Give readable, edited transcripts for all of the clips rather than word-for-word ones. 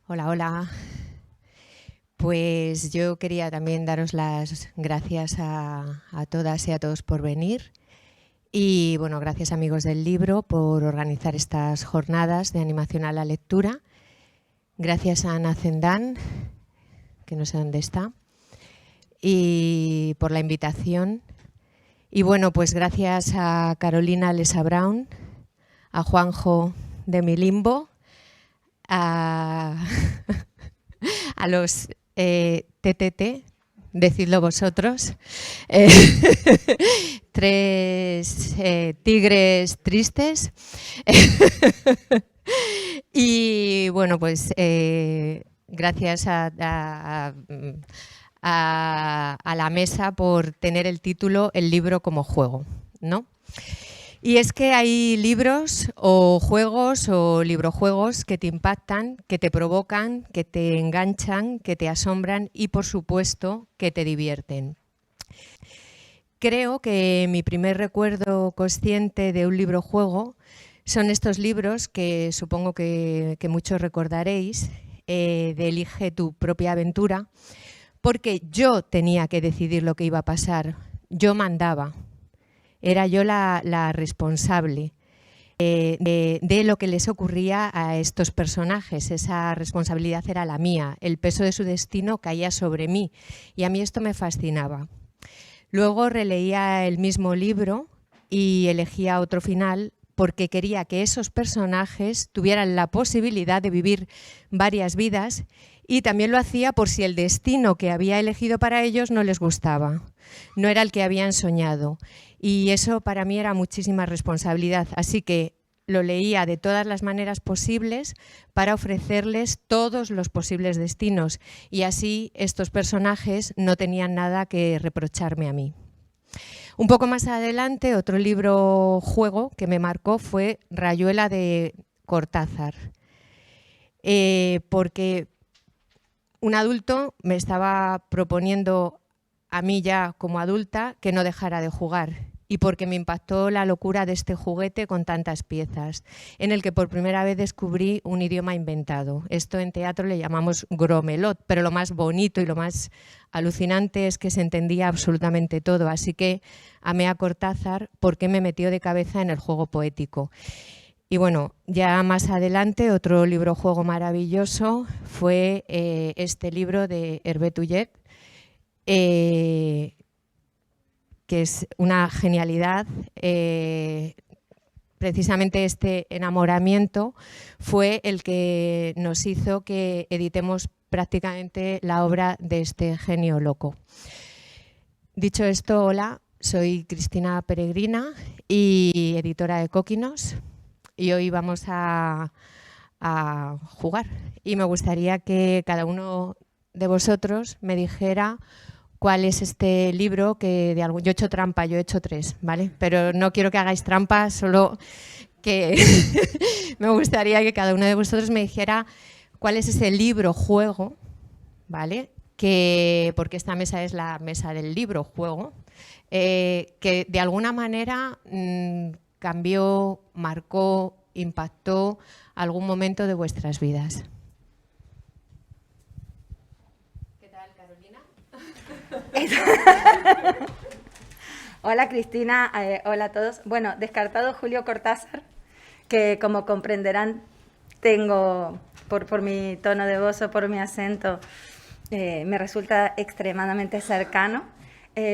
Hola, hola. Pues yo quería también daros las gracias a todas y a todos por venir. Y bueno, gracias amigos del libro por organizar estas jornadas de animación a la lectura. Gracias a Ana Zendán, que no sé dónde está, y por la invitación. Y bueno, pues gracias a Carolina Lesa Brown, a Juanjo de Mi Limbo, a los TTT, decidlo vosotros, tres tigres tristes. Y bueno, pues gracias a la mesa por tener el título El libro como juego, ¿no? Y es que hay libros o juegos o librojuegos que te impactan, que te provocan, que te enganchan, que te asombran y, por supuesto, que te divierten. Creo que mi primer recuerdo consciente de un librojuego son estos libros que supongo que muchos recordaréis, de Elige tu propia aventura, porque yo tenía que decidir lo que iba a pasar, yo mandaba. Era yo la responsable de lo que les ocurría a estos personajes. Esa responsabilidad era la mía. El peso de su destino caía sobre mí y a mí esto me fascinaba. Luego releía el mismo libro y elegía otro final porque quería que esos personajes tuvieran la posibilidad de vivir varias vidas, y también lo hacía por si el destino que había elegido para ellos no les gustaba, no era el que habían soñado. Y eso para mí era muchísima responsabilidad, así que lo leía de todas las maneras posibles para ofrecerles todos los posibles destinos, y así estos personajes no tenían nada que reprocharme a mí. Un poco más adelante, otro libro juego que me marcó fue Rayuela de Cortázar, porque un adulto me estaba proponiendo a mí ya como adulta que no dejara de jugar, y porque me impactó la locura de este juguete con tantas piezas, en el que por primera vez descubrí un idioma inventado. Esto en teatro le llamamos gromelot, pero lo más bonito y lo más alucinante es que se entendía absolutamente todo. Así que amé a Cortázar porque me metió de cabeza en el juego poético. Y bueno, ya más adelante otro libro juego maravilloso fue este libro de Hervé Tullet, que es una genialidad. Precisamente este enamoramiento fue el que nos hizo que editemos prácticamente la obra de este genio loco. Dicho esto, hola, soy Cristina Peregrina y editora de Coquinos, y hoy vamos a jugar. Y me gustaría que cada uno de vosotros me dijera cuál es este libro que yo he hecho trampa, yo he hecho 3, ¿vale? Pero no quiero que hagáis trampa, solo que me gustaría que cada uno de vosotros me dijera cuál es ese libro juego, ¿vale? Porque esta mesa es la mesa del libro juego, que de alguna manera cambió, marcó, impactó algún momento de vuestras vidas. ¿Qué tal, Carolina? Hola Cristina, hola a todos. Bueno, descartado Julio Cortázar, que como comprenderán tengo, por mi tono de voz o por mi acento, me resulta extremadamente cercano.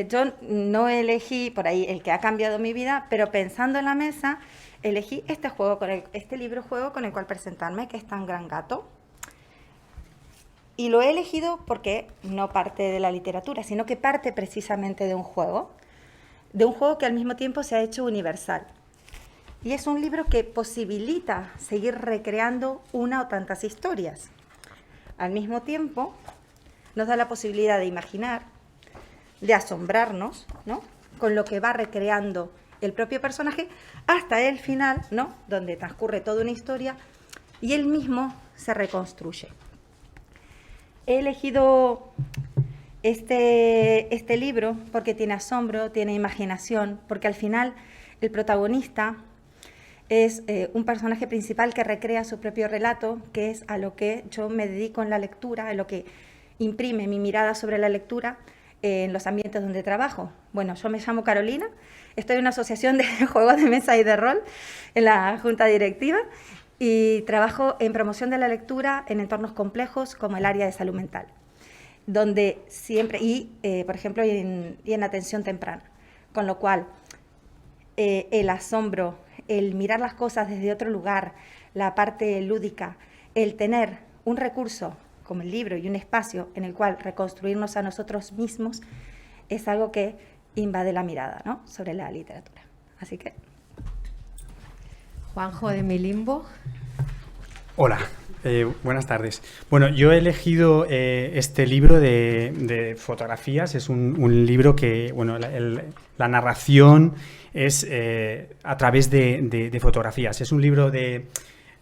Yo no elegí por ahí el que ha cambiado mi vida, pero pensando en la mesa, elegí este libro juego con el cual presentarme, que es Tan Gran Gato. Y lo he elegido porque no parte de la literatura, sino que parte precisamente de un juego que al mismo tiempo se ha hecho universal. Y es un libro que posibilita seguir recreando una o tantas historias. Al mismo tiempo, nos da la posibilidad de imaginar, de asombrarnos, ¿no?, con lo que va recreando el propio personaje hasta el final, ¿no?, donde transcurre toda una historia y él mismo se reconstruye. He elegido este libro porque tiene asombro, tiene imaginación, porque al final el protagonista es un personaje principal que recrea su propio relato, que es a lo que yo me dedico en la lectura, a lo que imprime mi mirada sobre la lectura en los ambientes donde trabajo. Bueno, yo me llamo Carolina, estoy en una asociación de juegos de mesa y de rol en la junta directiva y trabajo en promoción de la lectura en entornos complejos como el área de salud mental, donde siempre, por ejemplo, y en atención temprana, con lo cual el asombro, el mirar las cosas desde otro lugar, la parte lúdica, el tener un recurso como el libro y un espacio en el cual reconstruirnos a nosotros mismos es algo que invade la mirada, ¿no?, sobre la literatura. Así que... Juanjo de Mi Limbo. Hola, buenas tardes. Bueno, yo he elegido este libro de fotografías. Es un libro que, bueno, la narración es a través de fotografías. Es un libro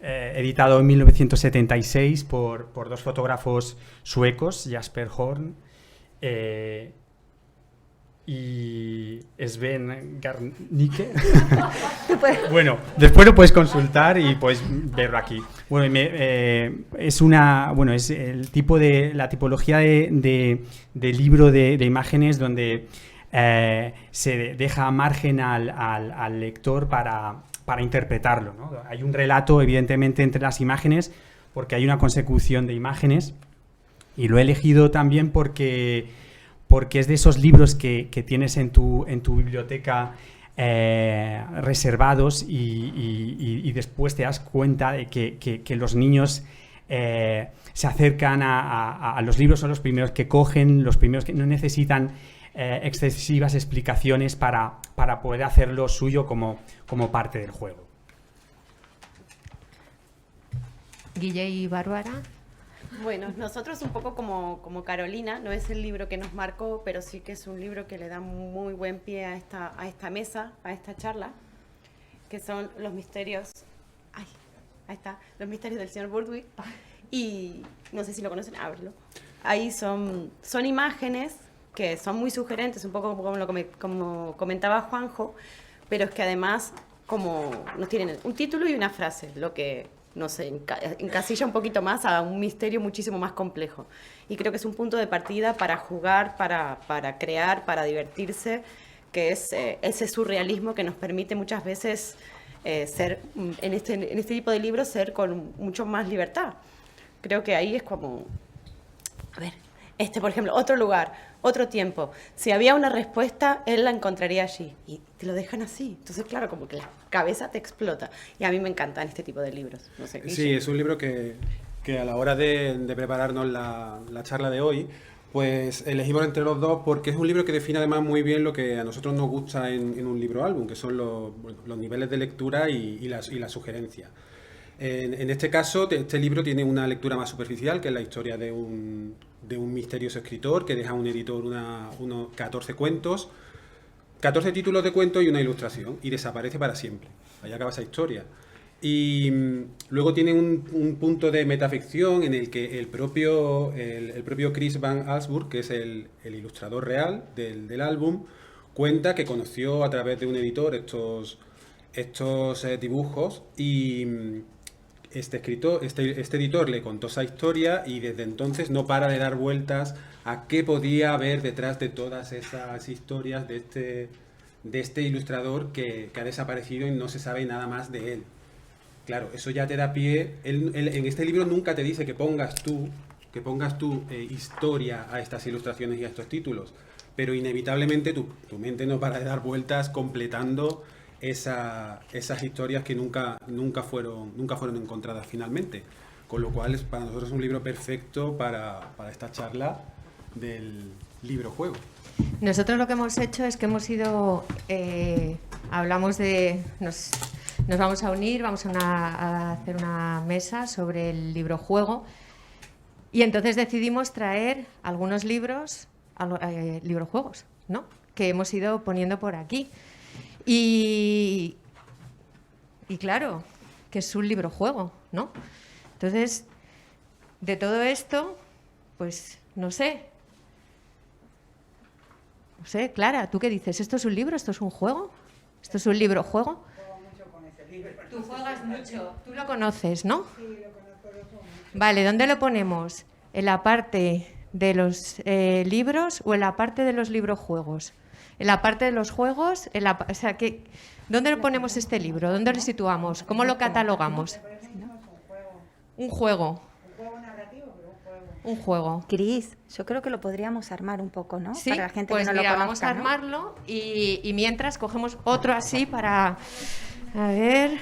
editado en 1976 por dos fotógrafos suecos, Jasper Horn y Sven Garnicke. Bueno, después lo puedes consultar y puedes verlo aquí. Bueno, es el tipo la tipología de libro de imágenes donde se deja margen al lector para interpretarlo, ¿no? Hay un relato, evidentemente, entre las imágenes, porque hay una consecución de imágenes, y lo he elegido también porque es de esos libros que tienes en tu biblioteca reservados y después te das cuenta de que los niños se acercan a los libros, son los primeros que cogen, los primeros que no necesitan excesivas explicaciones para poder hacerlo suyo como parte del juego. Guille y Bárbara. Bueno, nosotros un poco como Carolina, no es el libro que nos marcó, pero sí que es un libro que le da muy buen pie a esta mesa, a esta charla, que son los misterios, los misterios del señor Burtwick, y no sé si lo conocen, ábrelo. Ahí son imágenes que son muy sugerentes, un poco como comentaba Juanjo, pero es que además nos tienen un título y una frase, lo que nos encasilla un poquito más a un misterio muchísimo más complejo. Y creo que es un punto de partida para jugar, para crear, para divertirse, que es ese surrealismo que nos permite muchas veces ser, en este tipo de libros, ser con mucho más libertad. Creo que ahí es como... A ver, por ejemplo, otro lugar, otro tiempo. Si había una respuesta, él la encontraría allí. Y te lo dejan así. Entonces, claro, como que la cabeza te explota. Y a mí me encantan este tipo de libros. No sé, sí, es un libro que a la hora de prepararnos la charla de hoy, pues elegimos entre los dos porque es un libro que define además muy bien lo que a nosotros nos gusta en un libro álbum, que son los niveles de lectura y la sugerencia. En este caso, este libro tiene una lectura más superficial, que es la historia de un misterioso escritor que deja a un editor unos 14 cuentos, 14 títulos de cuentos y una ilustración, y desaparece para siempre. Ahí acaba esa historia. Y luego tiene un punto de metaficción en el que el propio Chris Van Allsburg, que es el ilustrador real del álbum, cuenta que conoció a través de un editor estos dibujos, y este editor le contó esa historia, y desde entonces no para de dar vueltas a qué podía haber detrás de todas esas historias de este ilustrador que ha desaparecido y no se sabe nada más de él. Claro, eso ya te da pie. Él en este libro nunca te dice que pongas tú historia a estas ilustraciones y a estos títulos, pero inevitablemente tu mente no para de dar vueltas completando esas historias que nunca fueron encontradas finalmente. Con lo cual, para nosotros es un libro perfecto para esta charla del libro-juego. Nosotros lo que hemos hecho es que hemos ido, hablamos de... Nos vamos a unir, vamos a hacer una mesa sobre el libro-juego, y entonces decidimos traer algunos libros, libro-juegos, ¿no?, que hemos ido poniendo por aquí. Y claro, que es un libro-juego, ¿no? Entonces, de todo esto, pues no sé, Clara, ¿tú qué dices? ¿Esto es un libro? ¿Esto es un juego? ¿Esto es un libro-juego? Juego mucho con ese libro. ¿Tú, juegas mucho. Tú lo conoces, ¿no? Sí, lo conozco. Vale, ¿dónde lo ponemos? ¿En la parte de los libros o en la parte de los librojuegos? En la parte de los juegos, o sea, ¿dónde lo ponemos este libro? ¿Dónde lo situamos? ¿Cómo lo catalogamos? Un juego. Un juego. Cris, yo creo que lo podríamos armar un poco, ¿no? Sí, para la gente pues que no mira, lo vamos conozca, a armarlo y mientras cogemos otro así para... A ver...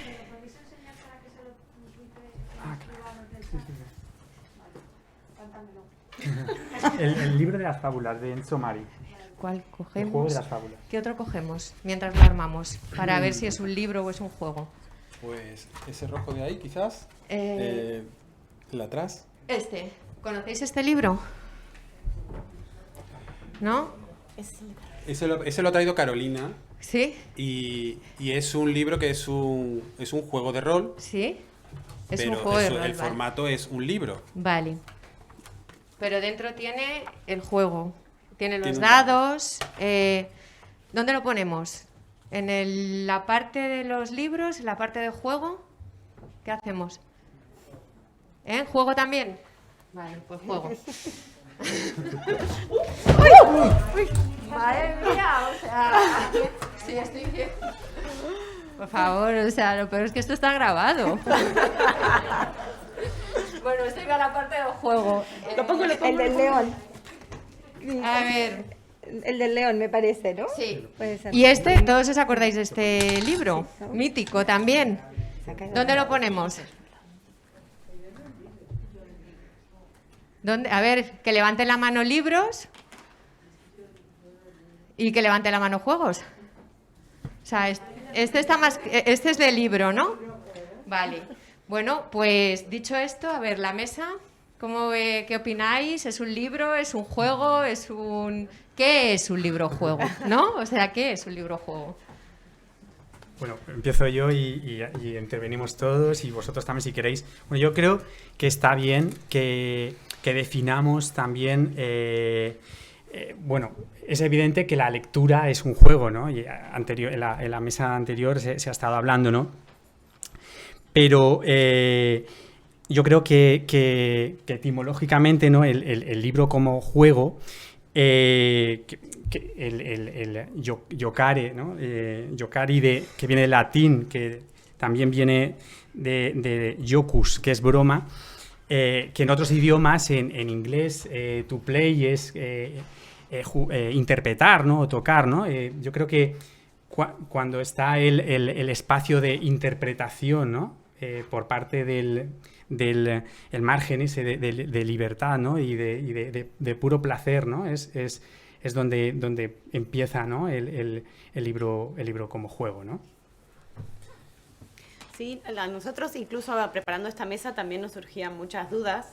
El libro de las fábulas de Enzo Mari. ¿Cuál El cogemos? juego de las fábulas. ¿Qué otro cogemos mientras lo armamos? Para ver si es un libro o es un juego. Pues ese rojo de ahí, quizás. El atrás. Este. ¿Conocéis este libro? ¿No? Ese lo ha traído Carolina. ¿Sí? Y es un libro que es un juego de rol. ¿Sí? Es pero un juego de rol, el vale. formato es un libro. Vale. Pero dentro tiene el juego. Tiene los Tiene un dados. ¿Dónde lo ponemos? ¿En la parte de los libros? ¿En la parte de juego? ¿Qué hacemos? ¿Juego también? Vale, pues juego. ¡Uy! Madre mía, o sea... Sí, estoy bien. Por favor, o sea, lo peor es que esto está grabado. Bueno, estoy con la parte del juego. El del león. A ver... El del león, me parece, ¿no? Sí. Puede ser. ¿Y todos os acordáis de este libro? Mítico también. ¿Dónde lo ponemos? ¿Dónde? A ver, que levante la mano libros y que levante la mano juegos. O sea, este es de libro, ¿no? Vale. Bueno, pues dicho esto, a ver, la mesa, ¿qué opináis? ¿Es un libro? ¿Es un juego? ¿Qué es un libro-juego? ¿No? O sea, ¿qué es un libro-juego? Bueno, empiezo yo y intervenimos todos y vosotros también si queréis. Bueno, yo creo que está bien que definamos también... bueno, es evidente que la lectura es un juego, ¿no? Y en la mesa anterior se ha estado hablando, ¿no? Pero yo creo que etimológicamente, ¿no? El libro como juego... el giocare, ¿no? Giocari que viene del latín, que también viene de jocus, que es broma, que en otros idiomas, en inglés, to play es interpretar, ¿no? O tocar, ¿no? Yo creo que cuando está el espacio de interpretación, ¿no? Por parte del el margen ese de libertad, ¿no? y de puro placer, ¿no? Es donde empieza, ¿no? el libro como juego, ¿no? Sí, a nosotros incluso preparando esta mesa también nos surgían muchas dudas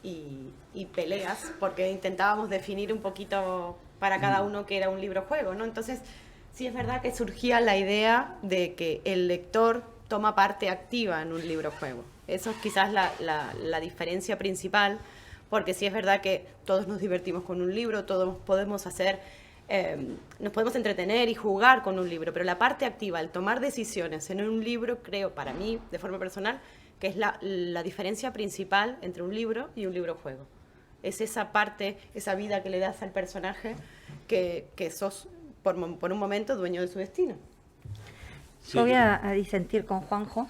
y peleas, porque intentábamos definir un poquito para cada uno qué era un libro-juego, ¿no? Entonces, sí es verdad que surgía la idea de que el lector toma parte activa en un libro-juego. Eso es quizás la diferencia principal, porque sí es verdad que todos nos divertimos con un libro, todos podemos nos podemos entretener y jugar con un libro, pero la parte activa, el tomar decisiones en un libro, creo, para mí, de forma personal, que es la diferencia principal entre un libro y un libro-juego. Es esa parte, esa vida que le das al personaje que sos por un momento dueño de su destino. Yo voy a disentir con Juanjo.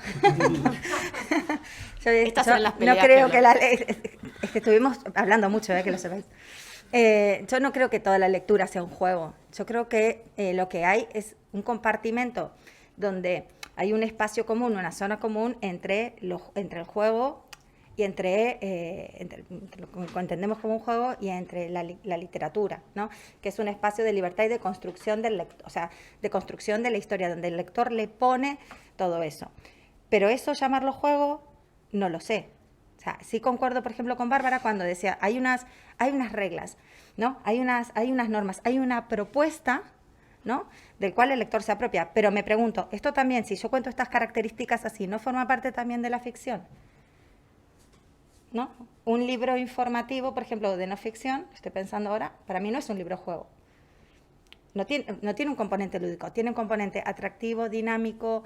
Estas son las peleas no creo que la es que estuvimos hablando mucho, que lo sepáis. Yo no creo que toda la lectura sea un juego. Yo creo que lo que hay es un compartimento donde hay un espacio común, una zona común entre el juego y entre lo que entendemos como un juego y entre la literatura, ¿no? Que es un espacio de libertad y de construcción del lector, o sea, de construcción de la historia, donde el lector le pone todo eso. Pero eso llamarlo juego, no lo sé. O sea, sí concuerdo, por ejemplo, con Bárbara cuando decía, hay unas reglas, ¿no? Hay unas normas, hay una propuesta, ¿no? Del cual el lector se apropia. Pero me pregunto, esto también, si yo cuento estas características así, ¿no forma parte también de la ficción? ¿No? Un libro informativo, por ejemplo, de no ficción, estoy pensando ahora, para mí no es un libro-juego. No tiene un componente lúdico, tiene un componente atractivo, dinámico,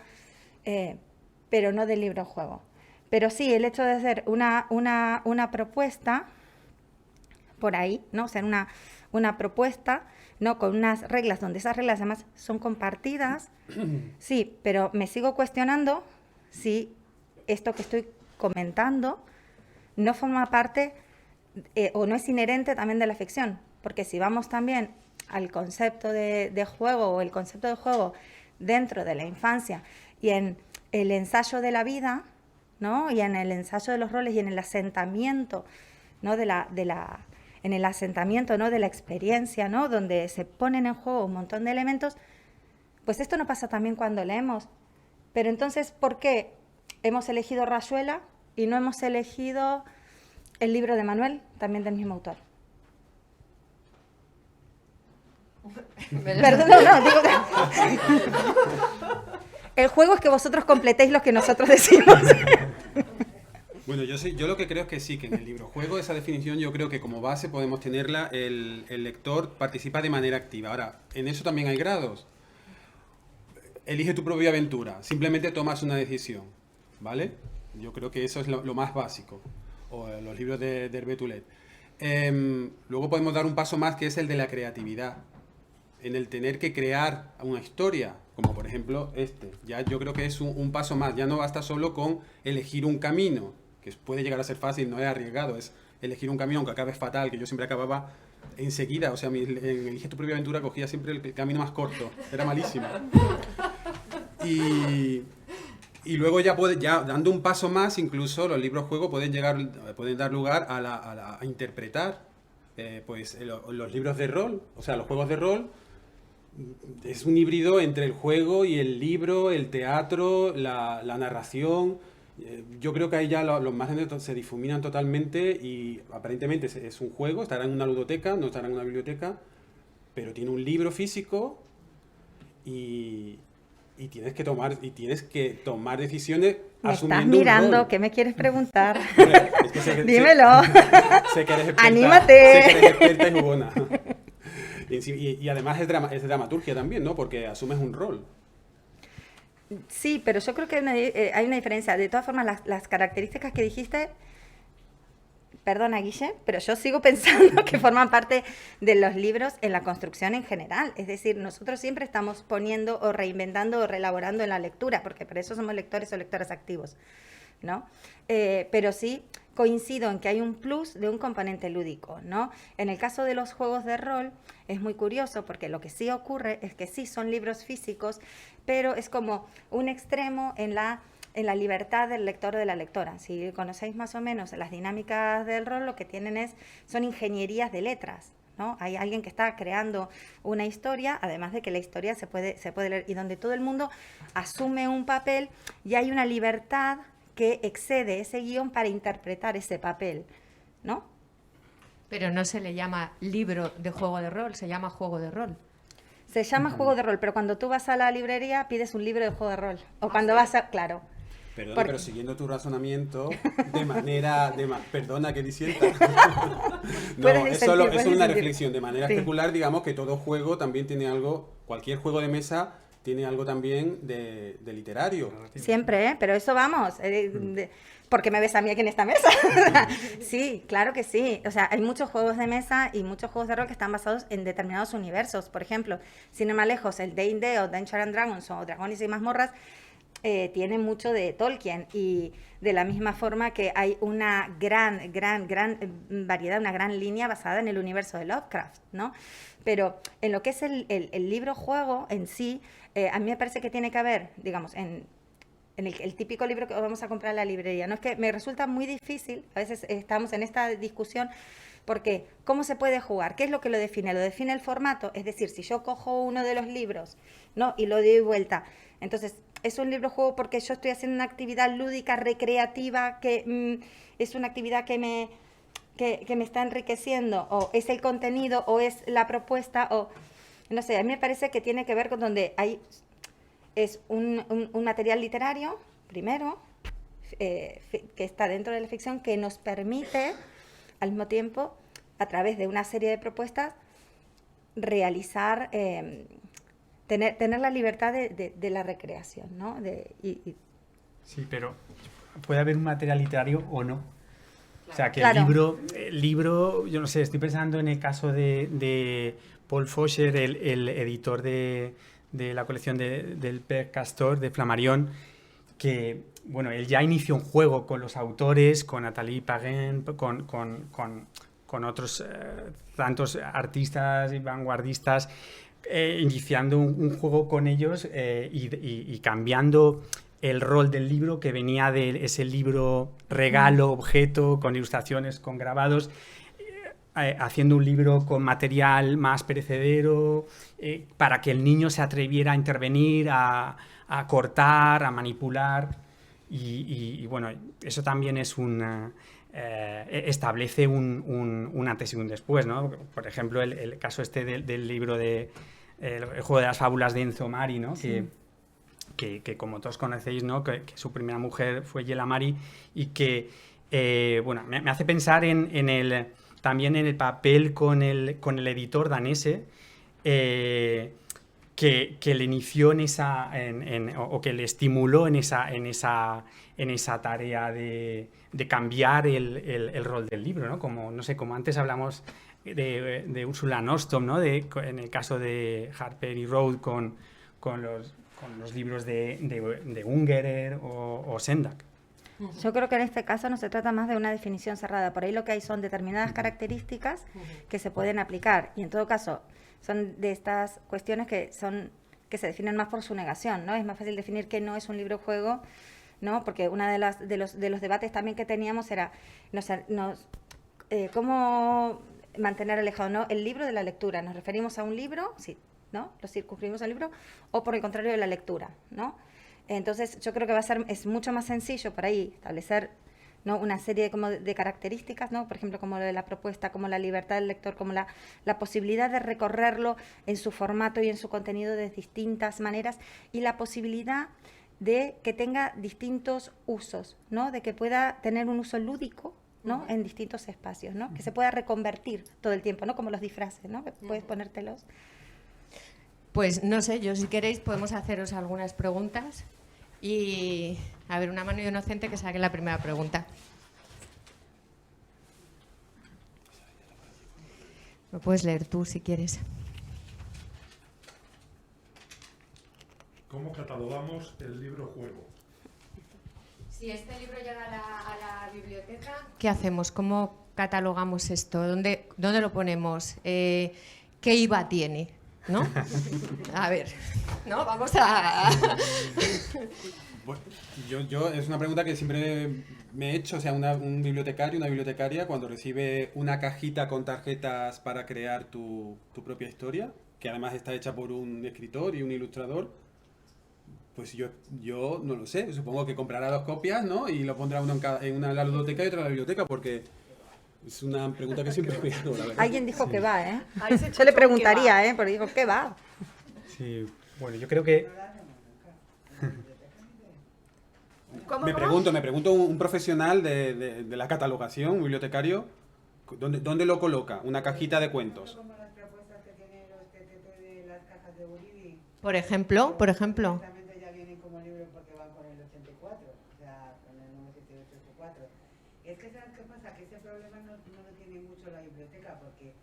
pero no del libro-juego. Pero sí, el hecho de hacer una propuesta por ahí, ¿no? O sea, una propuesta, ¿no? Con unas reglas, donde esas reglas además son compartidas. Sí, pero me sigo cuestionando si esto que estoy comentando no forma parte o no es inherente también de la ficción. Porque si vamos también al concepto de juego o el concepto de juego dentro de la infancia y en el ensayo de la vida, ¿no? Y en el ensayo de los roles y en el asentamiento, ¿no? En el asentamiento, ¿no? De la experiencia, ¿no? Donde se ponen en juego un montón de elementos, pues esto no pasa también cuando leemos. Pero entonces, ¿por qué hemos elegido Rayuela y no hemos elegido el libro de Manuel, también del mismo autor? Perdón, no, digo que... El juego es que vosotros completéis lo que nosotros decimos. Bueno, yo lo que creo es que sí, que en el libro juego esa definición yo creo que como base podemos tenerla, el lector participa de manera activa. Ahora, en eso también hay grados. Elige tu propia aventura, simplemente tomas una decisión, ¿vale? Yo creo que eso es lo más básico, o los libros de Hervé Tullet. Luego podemos dar un paso más, que es el de la creatividad, en el tener que crear una historia, como por ejemplo este. Ya yo creo que es un paso más, ya no basta solo con elegir un camino, que puede llegar a ser fácil, no es arriesgado, es elegir un camino aunque acabe fatal, que yo siempre acababa enseguida, o sea, Elige tu propia aventura cogía siempre el camino más corto, era malísimo. Y luego ya dando un paso más, incluso los libros juego pueden dar lugar a interpretar los libros de rol, o sea, los juegos de rol. Es un híbrido entre el juego y el libro, el teatro, la narración. Yo creo que ahí ya los márgenes se difuminan totalmente y aparentemente es un juego, estará en una ludoteca, no estará en una biblioteca, pero tiene un libro físico y tienes que tomar decisiones me asumiendo estás mirando, un rol. ¿qué me quieres preguntar? Es que Dímelo. Sé que eres experta, ¡Anímate! Sé que eres experta y jugona. Y además es de dramaturgia también, ¿no? Porque asumes un rol. Sí, pero yo creo que hay una diferencia. De todas formas, las características que dijiste, perdona Guille, pero yo sigo pensando que forman parte de los libros en la construcción en general. Es decir, nosotros siempre estamos poniendo o reinventando o reelaborando en la lectura, porque para eso somos lectores o lectoras activos, ¿no? Pero sí coincido en que hay un plus de un componente lúdico, ¿no? En el caso de los juegos de rol es muy curioso porque lo que sí ocurre es que sí son libros físicos, pero es como un extremo en la libertad del lector o de la lectora. Si conocéis más o menos las dinámicas del rol, lo que tienen son ingenierías de letras, ¿no? Hay alguien que está creando una historia, además de que la historia se puede leer, y donde todo el mundo asume un papel y hay una libertad que excede ese guión para interpretar ese papel, ¿no? Pero no se le llama libro de juego de rol, se llama juego de rol. Se llama juego de rol, pero cuando tú vas a la librería pides un libro de juego de rol. O cuando vas a... Claro. Perdona, pero siguiendo tu razonamiento, perdona que disienta. No, es solo una reflexión. De manera especular, digamos que todo juego también tiene algo, cualquier juego de mesa tiene algo también de literario. Siempre, pero eso vamos, porque me ves a mí aquí en esta mesa. Sí, claro que sí. O sea, hay muchos juegos de mesa y muchos juegos de rol que están basados en determinados universos. Por ejemplo, sin ir más lejos, el D&D o Dungeons and Dragons o Dragones y Mazmorras tiene mucho de Tolkien, y de la misma forma que hay una gran variedad, una gran línea basada en el universo de Lovecraft, ¿no? Pero en lo que es el libro juego en sí, a mí me parece que tiene que haber, digamos, en el típico libro que vamos a comprar en la librería. No es que me resulta muy difícil, a veces estamos en esta discusión, porque ¿cómo se puede jugar? ¿Qué es lo que lo define? Lo define el formato, es decir, si yo cojo uno de los libros, ¿no? Y lo doy vuelta, entonces es un libro juego porque yo estoy haciendo una actividad lúdica, recreativa, que es una actividad que me está enriqueciendo, o es el contenido, o es la propuesta, o no sé, a mí me parece que tiene que ver con donde es un material literario, primero, que está dentro de la ficción, que nos permite, al mismo tiempo, a través de una serie de propuestas, realizar, tener la libertad de la recreación, ¿no? Sí, pero puede haber un material literario o no. O sea, que Claro. el libro, yo no sé, estoy pensando en el caso de Paul Faucher, el editor de la colección del Père Castor, de Flammarion, que, bueno, él ya inició un juego con los autores, con Nathalie Pagan, con otros tantos artistas y vanguardistas, iniciando un juego con ellos y cambiando el rol del libro, que venía de ese libro regalo, objeto, con ilustraciones, con grabados, haciendo un libro con material más perecedero, para que el niño se atreviera a intervenir, a cortar, a manipular. Y bueno, eso también es establece un antes y un después, ¿no? Por ejemplo, el caso este del libro de el juego de las fábulas de Enzo Mari, ¿no? Sí. Que como todos conocéis, ¿no? Que su primera mujer fue Yela Mari, y que bueno, me hace pensar también en el papel con el editor danese, que le inició o que le estimuló en esa tarea de cambiar el rol del libro, ¿no? Como, no sé, como antes hablamos de Ursula Nostrom, ¿no? En el caso de Harper y Row con los libros de Ungerer o Sendak. Yo creo que en este caso no se trata más de una definición cerrada. Por ahí lo que hay son determinadas características que se pueden aplicar. Y en todo caso, son de estas cuestiones que se definen más por su negación, ¿no? Es más fácil definir que no es un libro juego, ¿no? Porque una de los debates también que teníamos era cómo mantener alejado, ¿no? El libro de la lectura. ¿Nos referimos a un libro? Sí, ¿no? Lo circunscribimos al libro, o por el contrario de la lectura, ¿no? Entonces yo creo que es mucho más sencillo por ahí establecer, ¿no? Una serie de características, ¿no? Por ejemplo, como la propuesta, como la libertad del lector, como la posibilidad de recorrerlo en su formato y en su contenido de distintas maneras, y la posibilidad de que tenga distintos usos, ¿no? De que pueda tener un uso lúdico, ¿no? En distintos espacios, ¿no? Que se pueda reconvertir todo el tiempo, ¿no? Como los disfraces, ¿no? Que puedes ponértelos. Pues no sé, yo si queréis podemos haceros algunas preguntas y a ver, una mano inocente que saque la primera pregunta. Lo puedes leer tú si quieres. ¿Cómo catalogamos el libro juego? Si este libro llega a la biblioteca, ¿qué hacemos? ¿Cómo catalogamos esto? ¿Dónde lo ponemos? ¿Qué IVA tiene? ¿No? A ver, ¿no? Vamos a... Bueno, yo es una pregunta que siempre me he hecho. O sea, un bibliotecario, una bibliotecaria, cuando recibe una cajita con tarjetas para crear tu propia historia, que además está hecha por un escritor y un ilustrador, pues yo no lo sé. Supongo que comprará 2 copias, ¿no? Y lo pondrá uno en la ludoteca y otra en la biblioteca, porque es una pregunta que siempre me hago, la verdad. Alguien dijo que va, ¿eh? Ahí se Yo escuchó le que preguntaría, va. ¿eh? Porque digo, ¿qué va? Sí, bueno, yo creo que... Me pregunto un profesional de la catalogación, un bibliotecario, ¿dónde lo coloca? Una cajita de cuentos. Como las propuestas que tienen los TTT de las cajas de Uribe. Por ejemplo. Directamente ya vienen como libros porque van con el 84, o sea, con el 97884. Es que, ¿sabes qué pasa? Que ese problema no lo tiene mucho la biblioteca, porque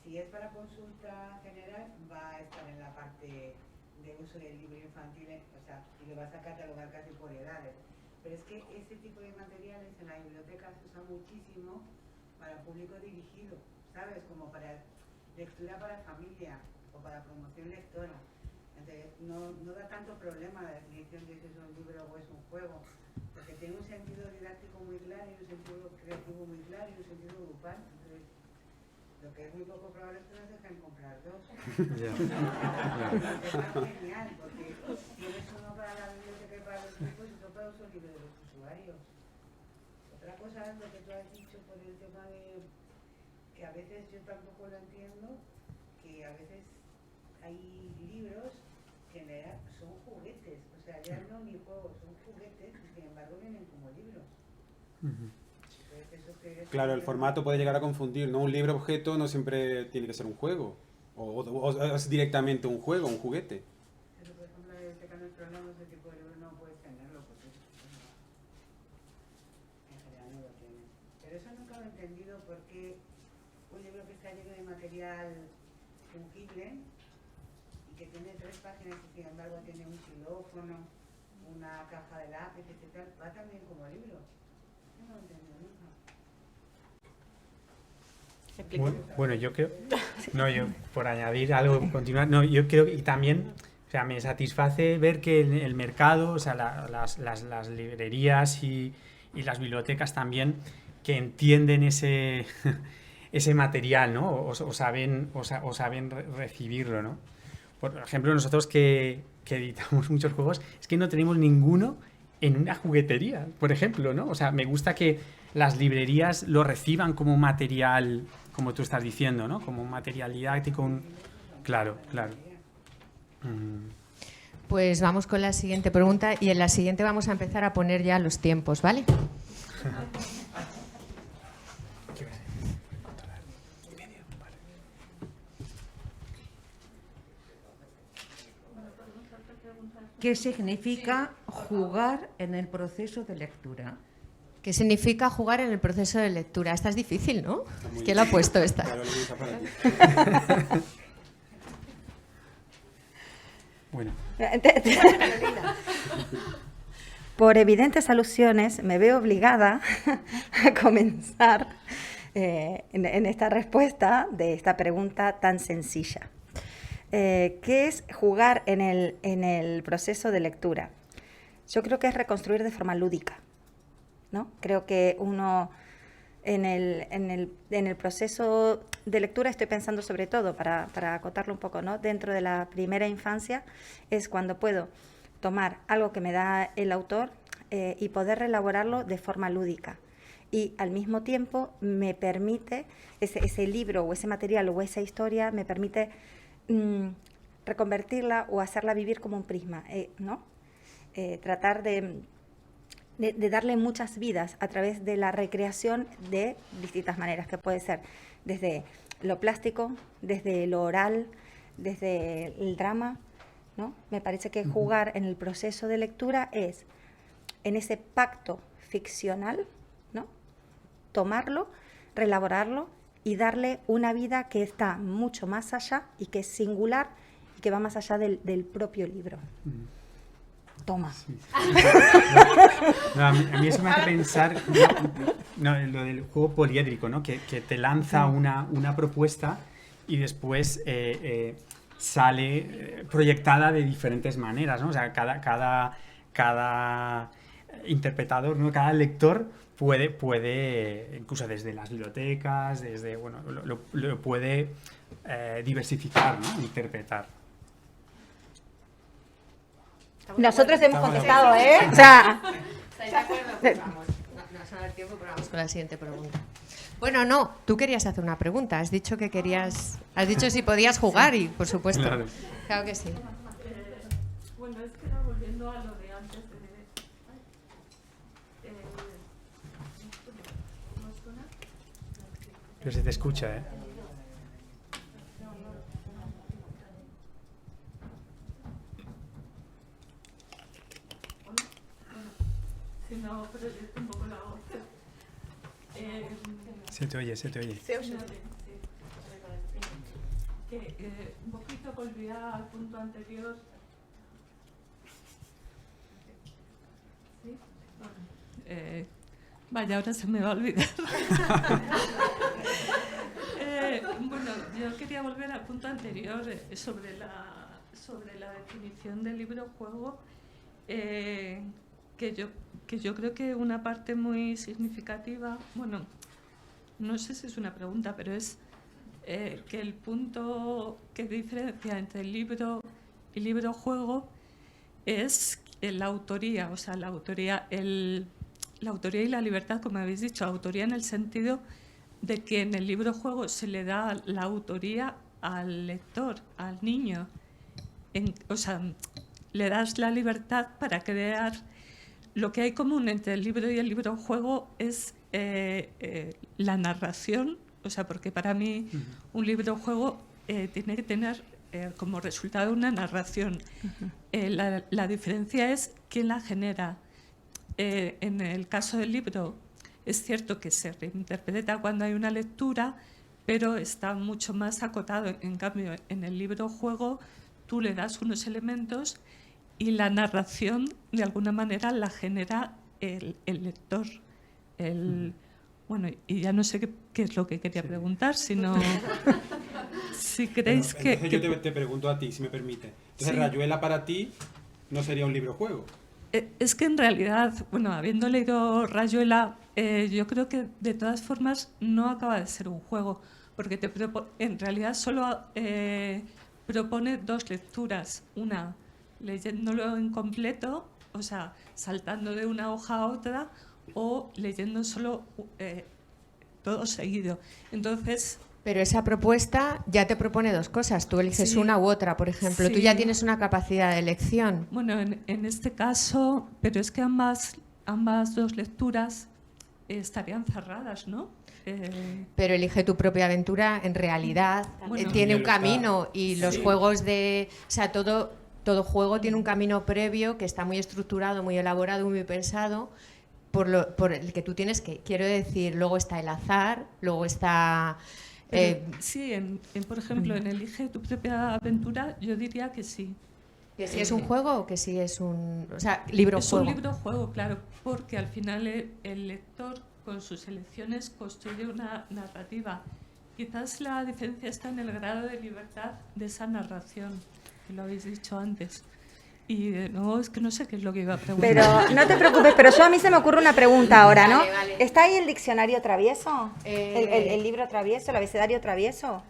si es para consulta general, va a estar en la parte de uso del libro infantil, o sea, y lo vas a catalogar casi por edades. Pero es que ese tipo de materiales en la biblioteca se usa muchísimo para público dirigido, ¿sabes? Como para lectura para familia o para promoción lectora. Entonces, no da tanto problema la definición de si es un libro o es un juego, porque tiene un sentido didáctico muy claro y un sentido creativo muy claro y un sentido grupal. Entonces, lo que es muy poco probable es que nos dejen comprar 2. Es genial, porque tienes uno para la biblioteca y para los chicos y otro para uso libre de los usuarios. Otra cosa es lo que tú has dicho por el tema de que a veces yo tampoco lo entiendo, que a veces hay libros que en realidad son juguetes, o sea, ya no ni juegos, son juguetes y sin embargo vienen como libros. Claro, el formato puede llegar a confundir, ¿no? Un libro objeto no siempre tiene que ser un juego, o es directamente un juego, un juguete. Pero por ejemplo, en este caso no ese tipo de libro no puedes tenerlo. entendido por qué un libro que está lleno de material fungible y que tiene 3 páginas y sin embargo tiene un xilófono, una caja de lápices y tal, va también como libro. Yo no lo he entendido nunca. Bueno, yo creo, no, yo por añadir algo, continuar, no, yo creo que también, o sea, me satisface ver que el mercado, o sea, las librerías y las bibliotecas también, que entienden ese material, ¿no? O saben recibirlo, ¿no? Por ejemplo, nosotros que editamos muchos juegos, es que no tenemos ninguno en una juguetería, por ejemplo, ¿no? O sea, me gusta que las librerías lo reciban como un material, como tú estás diciendo, ¿no? Como un material didáctico, Claro. Pues vamos con la siguiente pregunta y en la siguiente vamos a empezar a poner ya los tiempos, ¿vale? ¿Qué significa jugar en el proceso de lectura? ¿Qué significa jugar en el proceso de lectura? Esta es difícil, ¿no? ¿Quién la ha puesto esta? Carolina, para ti. Bueno. Por evidentes alusiones, me veo obligada a comenzar en esta respuesta de esta pregunta tan sencilla. ¿Qué es jugar en el proceso de lectura? Yo creo que es reconstruir de forma lúdica, ¿no? Creo que uno en el proceso de lectura, estoy pensando sobre todo, para acotarlo un poco, ¿no? Dentro de la primera infancia es cuando puedo tomar algo que me da el autor y poder reelaborarlo de forma lúdica. Y al mismo tiempo me permite, ese libro o ese material o esa historia me permite reconvertirla o hacerla vivir como un prisma, ¿no? Tratar de darle muchas vidas a través de la recreación de distintas maneras, que puede ser desde lo plástico, desde lo oral, desde el drama, ¿no? Me parece que jugar en el proceso de lectura es, en ese pacto ficcional, ¿no? Tomarlo, reelaborarlo y darle una vida que está mucho más allá y que es singular y que va más allá del propio libro. Toma. Sí. No, a mí eso me hace pensar lo del juego poliédrico, ¿no? Que te lanza una propuesta y después sale proyectada de diferentes maneras, ¿no? O sea, cada interpretador, ¿no? Cada lector puede incluso desde las bibliotecas, desde, bueno, lo puede diversificar, ¿no? Interpretar. Nosotros hemos contestado, ¿eh? O sea, ¿estáis de acuerdo? Pues vamos. No va a dar tiempo, pero vamos con la siguiente pregunta. Bueno, no, tú querías hacer una pregunta. Has dicho que querías... Has dicho si podías jugar y, por supuesto. Claro que sí. Bueno, es que era volviendo a lo de antes Pero se te escucha, ¿eh? Si no, proyecto un poco la voz. Se te oye. ¿Se oye? Sí. Que un poquito volvía al punto anterior. ¿Sí? Vaya, ahora se me va a olvidar. Bueno, yo quería volver al punto anterior sobre la definición del libro-juego, que yo creo que una parte muy significativa, bueno, no sé si es una pregunta, pero es que el punto que diferencia entre el libro y libro-juego es la autoría, o sea, la autoría y la libertad, como habéis dicho, autoría en el sentido de que en el libro-juego se le da la autoría al lector, al niño. O sea, le das la libertad para crear. Lo que hay común entre el libro y el libro-juego es la narración, o sea, porque para mí un libro-juego tiene que tener como resultado una narración. La diferencia es quién la genera. En el caso del libro, Es cierto que se reinterpreta cuando hay una lectura, pero está mucho más acotado. En cambio, en el libro-juego tú le das unos elementos y la narración, de alguna manera, la genera el lector. Bueno, y ya no sé qué es lo que quería preguntar, sino si creéis que... Entonces yo te pregunto a ti, si me permite. Entonces, Sí. Rayuela para ti no sería un libro-juego. Es que en realidad, bueno, habiendo leído Rayuela, yo creo que de todas formas no acaba de ser un juego, porque en realidad solo propone dos lecturas. Una, leyéndolo en completo, o sea, saltando de una hoja a otra, o leyendo solo todo seguido. Entonces... Pero esa propuesta ya te propone dos cosas. Tú eliges Sí. una u otra, por ejemplo. Tú Sí. ya tienes una capacidad de elección. Bueno, en este caso, pero es que ambas dos lecturas estarían cerradas, ¿no? Pero elige tu propia aventura, en realidad Bueno, tiene un También lo está. camino y los Sí. juegos de... O sea, todo juego tiene un camino previo que está muy estructurado, muy elaborado, muy pensado, por el que tú tienes que... Quiero decir, luego está el azar, luego está... Sí, por ejemplo, en Elige tu propia aventura, yo diría que sí. ¿Que si es un juego o que si es un... O sea, libro-juego? Es un libro-juego, claro, porque al final el lector con sus elecciones construye una narrativa. Quizás la diferencia está en el grado de libertad de esa narración, que lo habéis dicho antes. Y no, es que no sé qué es lo que iba a preguntar. Pero no te preocupes, pero a mí se me ocurre una pregunta ahora, ¿no? Vale. ¿Está ahí el diccionario travieso? Eh, ¿El libro travieso, el abecedario travieso?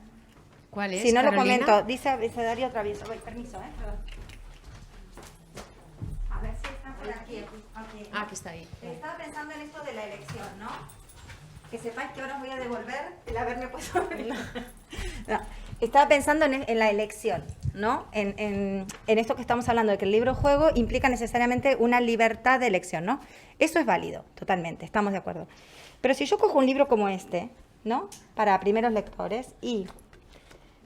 ¿Cuál es, Si no lo Carolina? comento, dice abecedario travieso. Voy, permiso, perdón. A ver si está por aquí. Ah, que está ahí. Estaba pensando en esto de la elección, ¿no? Que sepáis que ahora os voy a devolver el haberme puesto... No, estaba pensando en la elección, ¿no? En esto que estamos hablando, de que el libro-juego implica necesariamente una libertad de elección, ¿no? Eso es válido, totalmente, estamos de acuerdo. Pero si yo cojo un libro como este, ¿no? Para primeros lectores y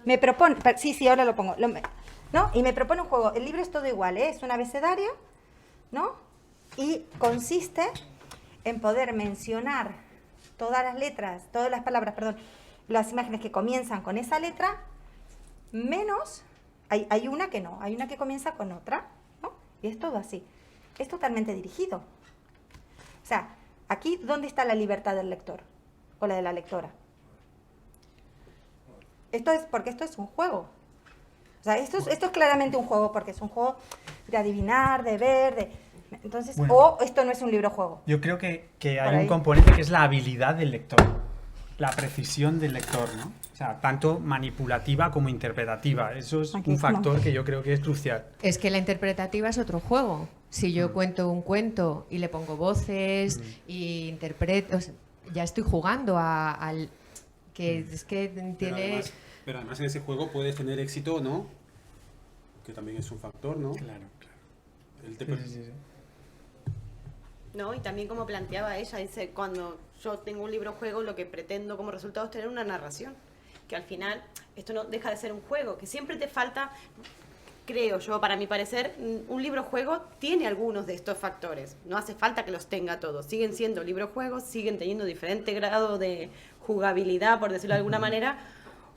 me propone... Sí, ahora lo pongo. ¿No? Y me propone un juego. El libro es todo igual, ¿eh? Es un abecedario, ¿no? Y consiste en poder mencionar todas las letras, todas las palabras, perdón, las imágenes que comienzan con esa letra, menos, hay una que no, hay una que comienza con otra, ¿no? Y es todo así. Es totalmente dirigido. O sea, aquí, ¿dónde está la libertad del lector o la de la lectora? Porque esto es un juego. O sea, esto es claramente un juego, porque es un juego de adivinar, de ver, entonces, Bueno. o esto no es un libro-juego. Yo creo que Por hay ahí. un componente que es la habilidad del lector, la precisión del lector, ¿no? O sea, tanto manipulativa como interpretativa. Eso es Aquí un estamos. factor que yo creo que es crucial. Es que la interpretativa es otro juego. Si yo cuento un cuento y le pongo voces y interpreto, o sea, ya estoy jugando al que es que tiene... Pero además en ese juego puedes tener éxito o no, que también es un factor, ¿no? Claro. El te- Sí. ¿No? Y también como planteaba ella, dice, cuando yo tengo un libro juego, lo que pretendo como resultado es tener una narración, que al final esto no deja de ser un juego, que siempre te falta, creo yo, para mi parecer, un libro juego tiene algunos de estos factores, no hace falta que los tenga todos, siguen siendo libros juegos, siguen teniendo diferente grado de jugabilidad, por decirlo de alguna manera,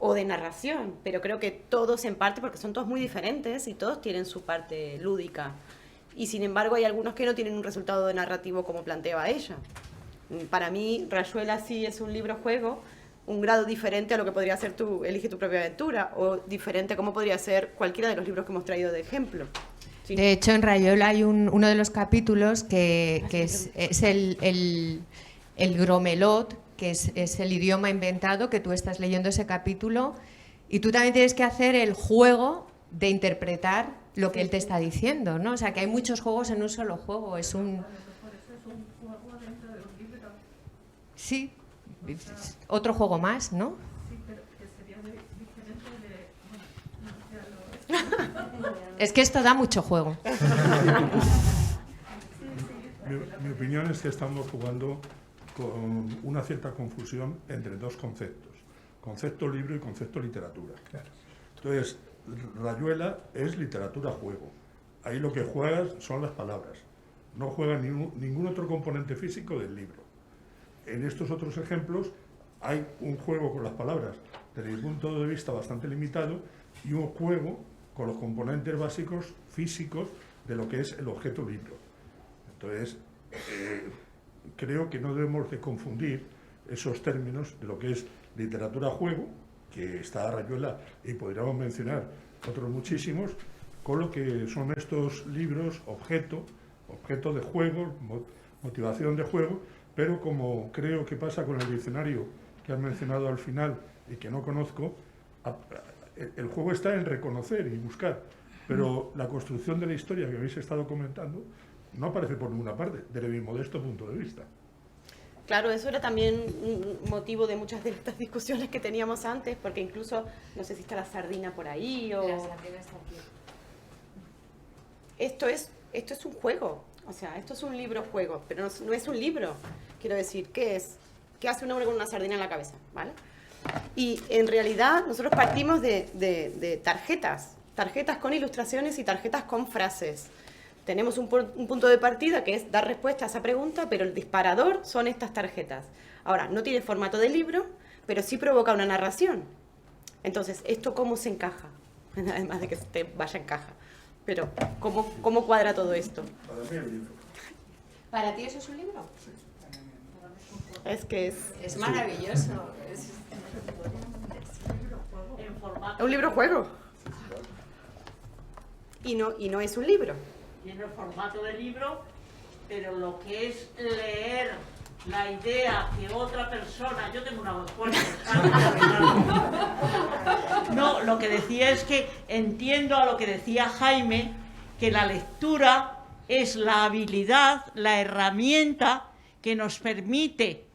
o de narración, pero creo que todos en parte, porque son todos muy diferentes y todos tienen su parte lúdica. Y sin embargo hay algunos que no tienen un resultado de narrativo como planteaba ella. Para mí, Rayuela sí es un libro-juego, un grado diferente a lo que podría ser Elige tu propia aventura, o diferente a cómo podría ser cualquiera de los libros que hemos traído de ejemplo. Sí. De hecho, en Rayuela hay uno de los capítulos que es el gromelot, que es el idioma inventado, que tú estás leyendo ese capítulo y tú también tienes que hacer el juego de interpretar lo que él te está diciendo, ¿no? O sea, que hay muchos juegos en un solo juego. Es un... Sí, otro juego más, ¿no? Es que esto da mucho juego. Mi opinión es que estamos jugando con una cierta confusión entre dos conceptos. Concepto libro y concepto literatura. Entonces, Rayuela es literatura-juego. Ahí lo que juegas son las palabras. No juega ningún otro componente físico del libro. en estos otros ejemplos hay un juego con las palabras, desde mi punto de vista bastante limitado, y un juego con los componentes básicos físicos de lo que es el objeto libro. Entonces, creo que no debemos de confundir esos términos de lo que es literatura-juego, que está Rayuela, y podríamos mencionar otros muchísimos, con lo que son estos libros objeto de juego, motivación de juego, pero como creo que pasa con el diccionario que han mencionado al final y que no conozco, el juego está en reconocer y buscar, pero la construcción de la historia que habéis estado comentando no aparece por ninguna parte, desde mi modesto punto de vista. Claro, eso era también un motivo de muchas de estas discusiones que teníamos antes, porque incluso, no sé si está la sardina por ahí o... La sardina está aquí. Esto es un juego, o sea, esto es un libro-juego, pero no es un libro. Quiero decir, ¿qué es? ¿Qué hace un hombre con una sardina en la cabeza? ¿Vale? Y en realidad nosotros partimos de tarjetas con ilustraciones y tarjetas con frases. Tenemos un punto de partida que es dar respuesta a esa pregunta, pero el disparador son estas tarjetas. Ahora, no tiene formato de libro, pero sí provoca una narración. Entonces, ¿esto cómo se encaja? Además de que te vaya en caja. Pero, ¿cómo cuadra todo esto? Para mí el libro. ¿Para ti eso es un libro? Sí. Es que Es maravilloso. Es un libro-juego. Y no es un libro. Tiene el formato de libro, pero lo que es leer la idea que otra persona... Yo tengo una voz fuerte. No, lo que decía es que entiendo a lo que decía Jaime, que la lectura es la habilidad, la herramienta que nos permite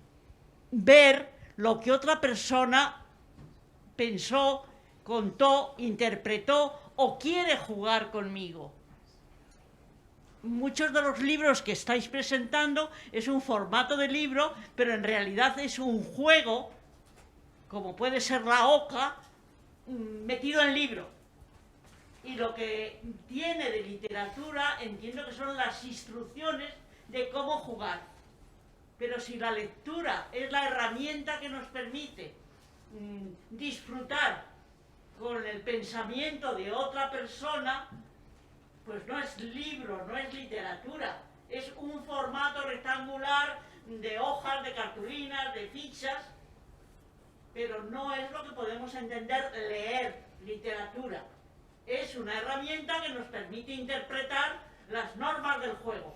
ver lo que otra persona pensó, contó, interpretó o quiere jugar conmigo. Muchos de los libros que estáis presentando es un formato de libro, pero en realidad es un juego, como puede ser la oca, metido en libro. Y lo que tiene de literatura, entiendo que son las instrucciones de cómo jugar. Pero si la lectura es la herramienta que nos permite disfrutar con el pensamiento de otra persona, pues no es libro, no es literatura, es un formato rectangular de hojas, de cartulinas, de fichas, pero no es lo que podemos entender leer literatura. Es una herramienta que nos permite interpretar las normas del juego.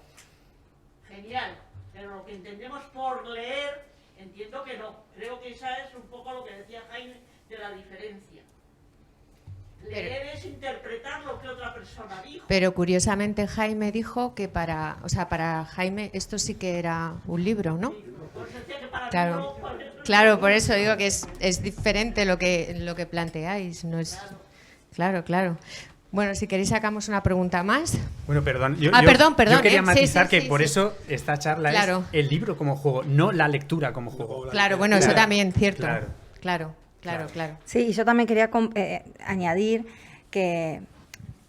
Genial, pero lo que entendemos por leer, entiendo que no. Creo que esa es un poco lo que decía Jaime de la diferencia. Leer es interpretar lo que otra persona dijo. Pero curiosamente Jaime dijo que para Jaime esto sí que era un libro, ¿no? Claro, claro, por eso digo que es diferente lo que planteáis, no es. Claro. Bueno, si queréis sacamos una pregunta más. Bueno, perdón. Yo quería matizar que por eso esta charla es el libro como juego, no la lectura como juego. Claro, bueno, eso también, cierto. Claro. Sí, y yo también quería añadir que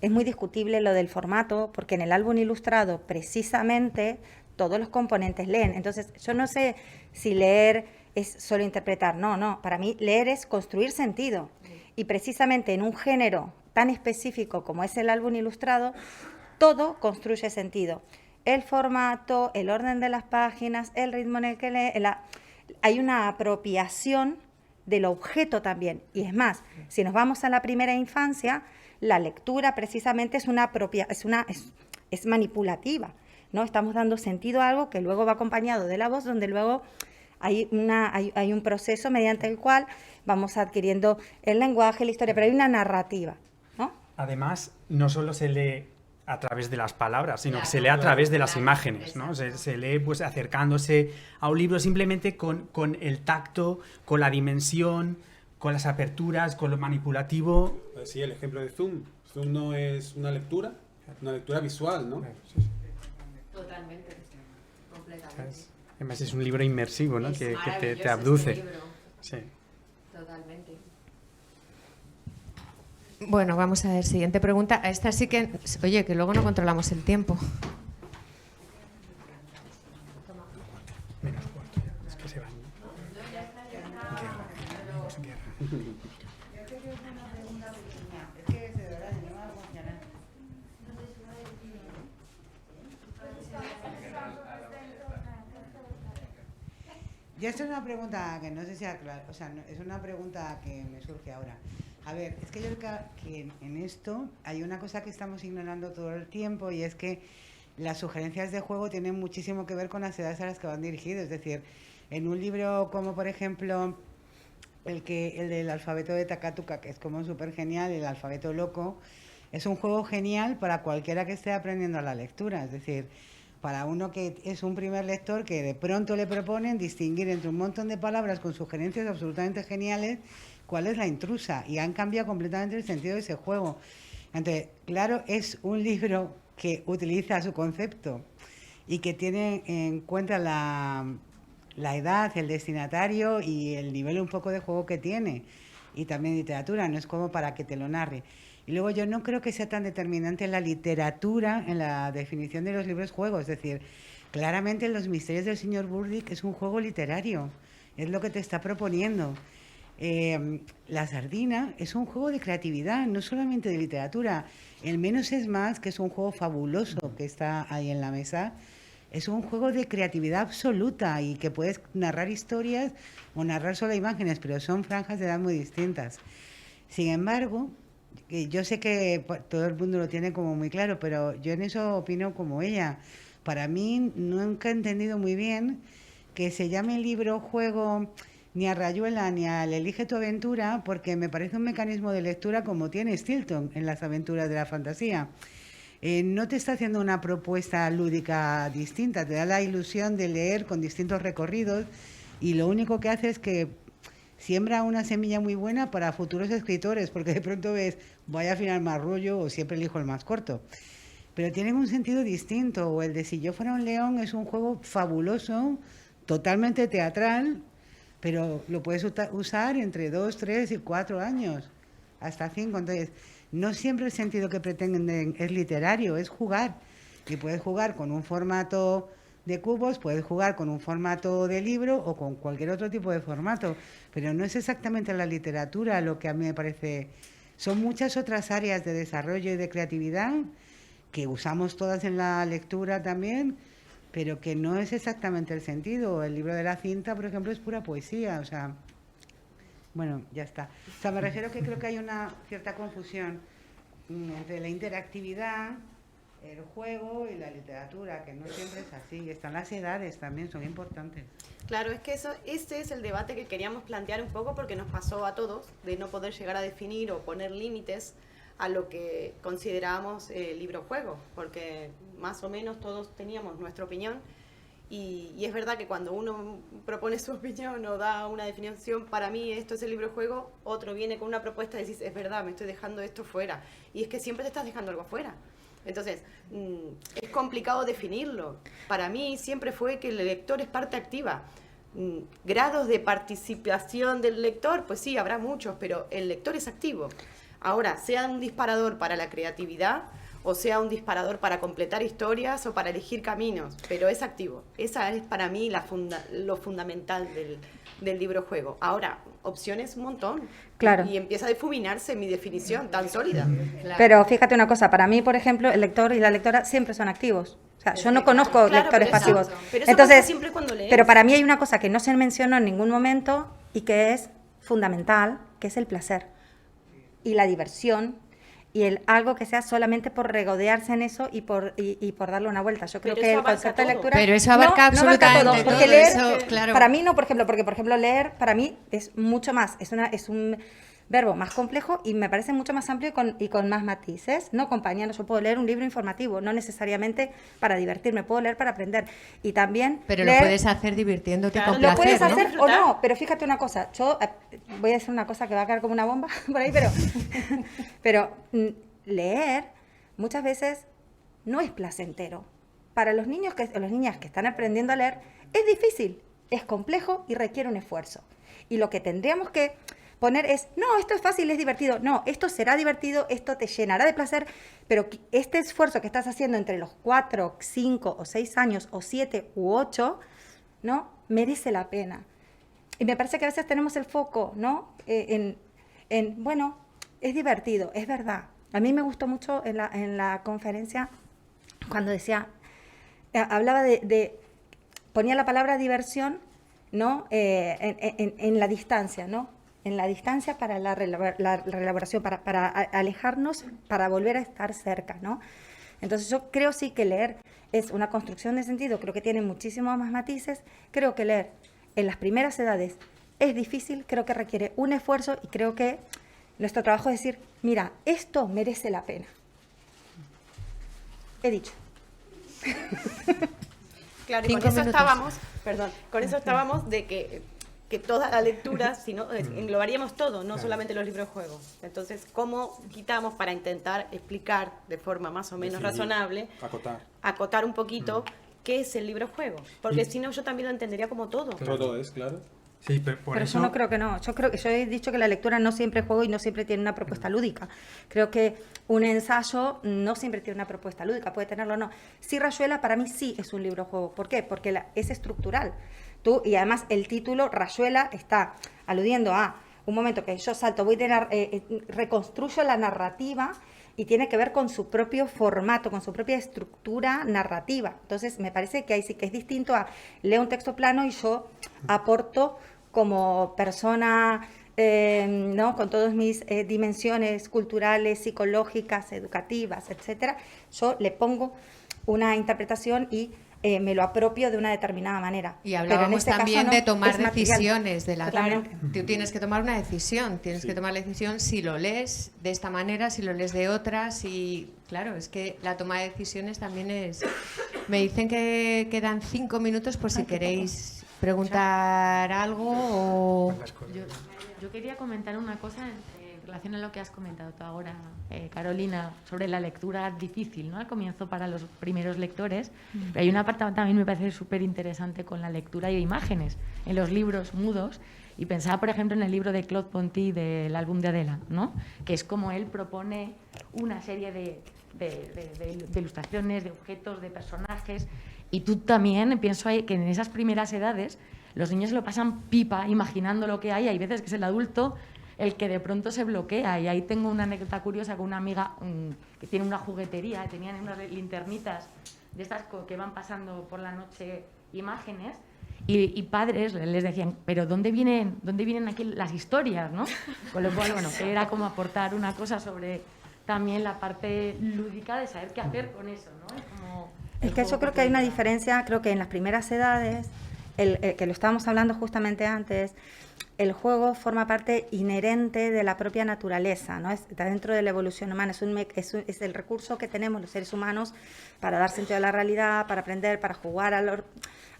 es muy discutible lo del formato, porque en el álbum ilustrado precisamente todos los componentes leen. Entonces, yo no sé si leer es solo interpretar. No. Para mí leer es construir sentido. Y precisamente en un género tan específico como es el álbum ilustrado, todo construye sentido. El formato, el orden de las páginas, el ritmo en el que lee, hay una apropiación del objeto también. Y es más, si nos vamos a la primera infancia, la lectura precisamente es manipulativa, ¿no? Estamos dando sentido a algo que luego va acompañado de la voz, donde luego hay un proceso mediante el cual vamos adquiriendo el lenguaje, la historia, pero hay una narrativa, ¿no? Además, no solo se lee a través de las palabras, sino que se lee a través de las imágenes, ¿no? Se lee pues acercándose a un libro simplemente con el tacto, con la dimensión, con las aperturas, con lo manipulativo. Sí, el ejemplo de Zoom. Zoom no es una lectura visual, ¿no? Totalmente, completamente. Además es un libro inmersivo, ¿no? Que te abduce. Sí. Totalmente. Bueno, vamos a ver, siguiente pregunta. A esta sí que... Oye, que luego no controlamos el tiempo. Menos cuarto ya. Es que se Yo quería hacer una pregunta pequeña. Es que de verdad no me va a funcionar. Yo esto es una pregunta que no sé si o sea, es una pregunta que me surge ahora. A ver, es que yo creo que en esto hay una cosa que estamos ignorando todo el tiempo, y es que las sugerencias de juego tienen muchísimo que ver con las edades a las que van dirigidos. Es decir, en un libro como por ejemplo el del alfabeto de Takatuka, que es como súper genial, el alfabeto loco, es un juego genial para cualquiera que esté aprendiendo la lectura. Es decir, para uno que es un primer lector, que de pronto le proponen distinguir entre un montón de palabras con sugerencias absolutamente geniales cuál es la intrusa, y han cambiado completamente el sentido de ese juego. Entonces, claro, es un libro que utiliza su concepto y que tiene en cuenta la edad, el destinatario y el nivel un poco de juego que tiene, y también literatura, no es como para que te lo narre. Y luego yo no creo que sea tan determinante la literatura en la definición de los libros juegos. Es decir, claramente Los misterios del señor Burdick es un juego literario, es lo que te está proponiendo. La sardina es un juego de creatividad, no solamente de literatura. El menos es más, que es un juego fabuloso que está ahí en la mesa, es un juego de creatividad absoluta, y que puedes narrar historias o narrar solo imágenes, pero son franjas de edad muy distintas. Sin embargo, yo sé que todo el mundo lo tiene como muy claro, pero yo en eso opino como ella. Para mí nunca he entendido muy bien que se llame libro juego ni a Rayuela ni al Elige tu aventura, porque me parece un mecanismo de lectura como tiene Stilton en las aventuras de la fantasía. No te está haciendo una propuesta lúdica distinta, te da la ilusión de leer con distintos recorridos, y lo único que hace es que siembra una semilla muy buena para futuros escritores, porque de pronto ves, voy a afinar más rollo o siempre elijo el más corto. Pero tienen un sentido distinto. O el de Si yo fuera un león es un juego fabuloso, totalmente teatral, pero lo puedes usar entre 2, 3 y 4 años, hasta 5. Entonces, no siempre el sentido que pretenden es literario, es jugar. Y puedes jugar con un formato de cubos, puedes jugar con un formato de libro o con cualquier otro tipo de formato, pero no es exactamente la literatura lo que a mí me parece. Son muchas otras áreas de desarrollo y de creatividad que usamos todas en la lectura también, pero que no es exactamente el sentido. El libro de la cinta, por ejemplo, es pura poesía, o sea, bueno, ya está. O sea, me refiero que creo que hay una cierta confusión entre la interactividad, el juego y la literatura, que no siempre es así. Están las edades también, son importantes. Claro, es que ese es el debate que queríamos plantear un poco, porque nos pasó a todos de no poder llegar a definir o poner límites a lo que considerábamos libro-juego, porque más o menos todos teníamos nuestra opinión, y es verdad que cuando uno propone su opinión o da una definición, para mí esto es el libro-juego, otro viene con una propuesta y decís, es verdad, me estoy dejando esto fuera, y es que siempre te estás dejando algo fuera. Entonces, es complicado definirlo. Para mí siempre fue que el lector es parte activa. Grados de participación del lector, pues sí, habrá muchos, pero el lector es activo. Ahora, sea un disparador para la creatividad, o sea un disparador para completar historias o para elegir caminos, pero es activo. Esa es para mí lo fundamental del libro-juego. Ahora, opciones un montón. Claro. Y empieza a difuminarse mi definición tan sólida. Claro. Pero fíjate una cosa, para mí, por ejemplo, el lector y la lectora siempre son activos. O sea, yo no conozco lectores pasivos. Pero eso entonces, pasa siempre cuando lees. Pero para mí hay una cosa que no se mencionó en ningún momento y que es fundamental, que es el placer y la diversión, y algo que sea solamente por regodearse en eso y por darle una vuelta. Yo creo que el concepto de lectura... Pero eso abarca absolutamente todo, porque todo. leer, Eso, claro. para mí no, por ejemplo, leer para mí es mucho más, es un verbo más complejo y me parece mucho más amplio y con más matices, no compañeros. Yo puedo leer un libro informativo, no necesariamente para divertirme, puedo leer para aprender. Y también pero leer, lo puedes hacer divirtiéndote, claro, con lo placer, puedes hacer ¿no? o no, pero fíjate una cosa, yo voy a decir una cosa que va a caer como una bomba por ahí, pero leer muchas veces no es placentero. Para los niños o las niñas que están aprendiendo a leer es difícil, es complejo y requiere un esfuerzo. Y lo que tendríamos que poner es, no, esto es fácil, es divertido. No, esto será divertido, esto te llenará de placer, pero este esfuerzo que estás haciendo entre los 4, 5 o 6 años, o 7 u 8, ¿no? Merece la pena. Y me parece que a veces tenemos el foco, ¿no? Bueno, es divertido, es verdad. A mí me gustó mucho en la conferencia cuando decía, hablaba ponía la palabra diversión, ¿no? En la distancia, ¿no? En la distancia para la reelaboración, para alejarnos, para volver a estar cerca, ¿no? Entonces yo creo sí que leer es una construcción de sentido, creo que tiene muchísimos más matices, creo que leer en las primeras edades es difícil, creo que requiere un esfuerzo y creo que nuestro trabajo es decir, mira, esto merece la pena. He dicho. Claro, y con eso estábamos, con eso estábamos de que toda la lectura, si no, englobaríamos todo, no solamente los libros de juego. Entonces, ¿cómo quitamos para intentar explicar de forma más o menos razonable, acotar un poquito qué es el libro de juego? Porque si no, yo también lo entendería como todo. Todo es, claro. Sí, pero eso yo no creo que no. Yo he dicho que la lectura no siempre es juego y no siempre tiene una propuesta lúdica. Creo que un ensayo no siempre tiene una propuesta lúdica, puede tenerlo o no. Sí, Rayuela para mí sí es un libro juego. ¿Por qué? Porque es estructural. Y además el título Rayuela está aludiendo a un momento que yo salto, reconstruyo la narrativa y tiene que ver con su propio formato, con su propia estructura narrativa. Entonces me parece que ahí sí que es distinto a leo un texto plano y yo aporto como persona, ¿no? Con todas mis dimensiones culturales, psicológicas, educativas, etcétera, yo le pongo una interpretación y me lo apropio de una determinada manera. Y hablábamos también de tomar decisiones. Tú tienes que tomar una decisión, que tomar la decisión si lo lees de esta manera, si lo lees de otra, claro, es que la toma de decisiones también es... Me dicen que quedan 5 minutos por si queréis preguntar algo o... Yo quería comentar una cosa en relación a lo que has comentado tú ahora, Carolina, sobre la lectura difícil, ¿no? Al comienzo para los primeros lectores. Pero hay una parte también me parece súper interesante con la lectura de imágenes en los libros mudos. Y pensaba, por ejemplo, en el libro de Claude Ponty del álbum de Adele, ¿no? Que es como él propone una serie de ilustraciones, de objetos, de personajes. Y tú también, pienso ahí, que en esas primeras edades los niños se lo pasan pipa imaginando lo que hay. Hay veces que es el adulto el que de pronto se bloquea. Y ahí tengo una anécdota curiosa con una amiga que tiene una juguetería, tenían unas linternitas de estas que van pasando por la noche imágenes, y padres les decían, pero ¿dónde vienen aquí las historias, ¿no? Con lo cual, bueno, que era como aportar una cosa sobre también la parte lúdica de saber qué hacer con eso, ¿no? Es que yo creo que hay una diferencia, creo que en las primeras edades, que lo estábamos hablando justamente antes, el juego forma parte inherente de la propia naturaleza, ¿no? Está dentro de la evolución humana, es el recurso que tenemos los seres humanos para dar sentido a la realidad, para aprender, para jugar,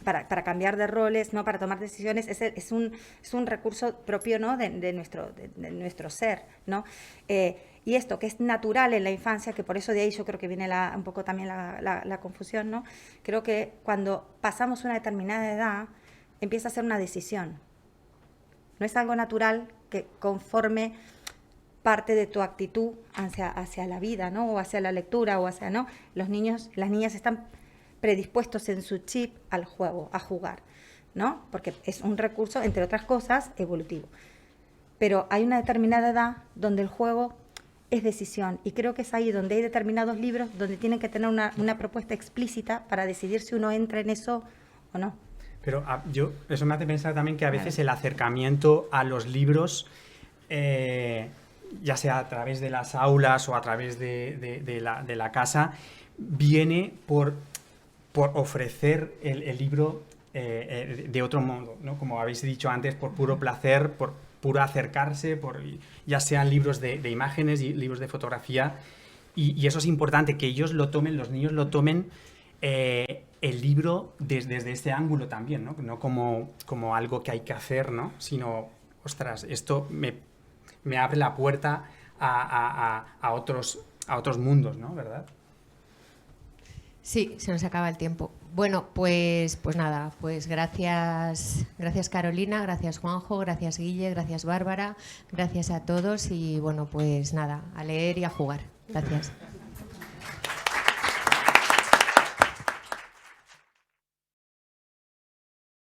para cambiar de roles, ¿no? Para tomar decisiones. Es un recurso propio, ¿no? de nuestro ser, ¿no? Y esto que es natural en la infancia, que por eso de ahí yo creo que viene un poco también la confusión, ¿no? Creo que cuando pasamos una determinada edad empieza a ser una decisión. No es algo natural que conforme parte de tu actitud hacia la vida, ¿no? O hacia la lectura, o hacia, ¿no? Los niños, las niñas están predispuestos en su chip al juego, a jugar, ¿no? Porque es un recurso, entre otras cosas, evolutivo. Pero hay una determinada edad donde el juego es decisión, y creo que es ahí donde hay determinados libros donde tienen que tener una propuesta explícita para decidir si uno entra en eso o no. Pero eso me hace pensar también que a veces el acercamiento a los libros, ya sea a través de las aulas o a través de la casa, viene por ofrecer el libro de otro modo, ¿no? Como habéis dicho antes, por puro placer, por puro acercarse, ya sean libros de imágenes y libros de fotografía. Y eso es importante, que ellos lo tomen, los niños lo tomen el libro desde este ángulo también, ¿no? No como algo que hay que hacer, ¿no? Sino, ostras, esto me abre la puerta a otros mundos, ¿no? ¿Verdad? Sí, se nos acaba el tiempo. Bueno, pues nada, pues gracias Carolina, gracias Juanjo, gracias Guille, gracias Bárbara, gracias a todos y bueno, pues nada, a leer y a jugar. Gracias.